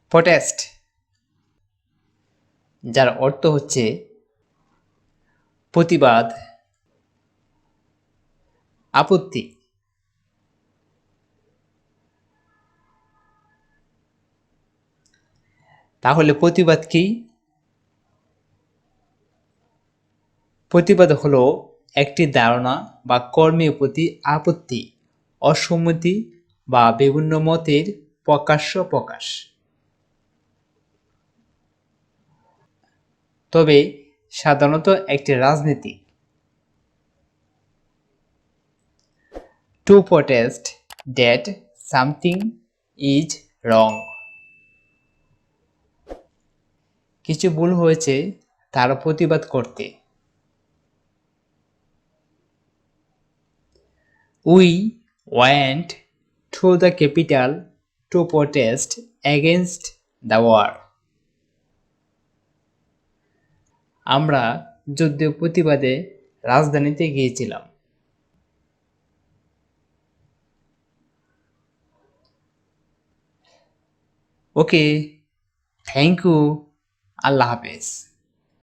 Protest, যার অর্থ হচ্ছে প্রতিবাদ, আপত্তি। তাহলে প্রতিবাদ কি? প্রতিবাদ হলো একটি ধারণা বা কর্মের প্রতি আপত্তি, অসম্মতি বা বিভিন্ন মতের প্রকাশ্য প্রকাশ। তবে সাধারণত একটি রাজনীতি। To protest that something is wrong. কিছু ভুল হয়েছে তার প্রতিবাদ করতে। We went to the capital to protest against the war. আমরা যুদ্ধের প্রতিবাদে রাজধানীতে গিয়েছিলাম। ওকে, থ্যাংক ইউ, আল্লাহ হাফেজ।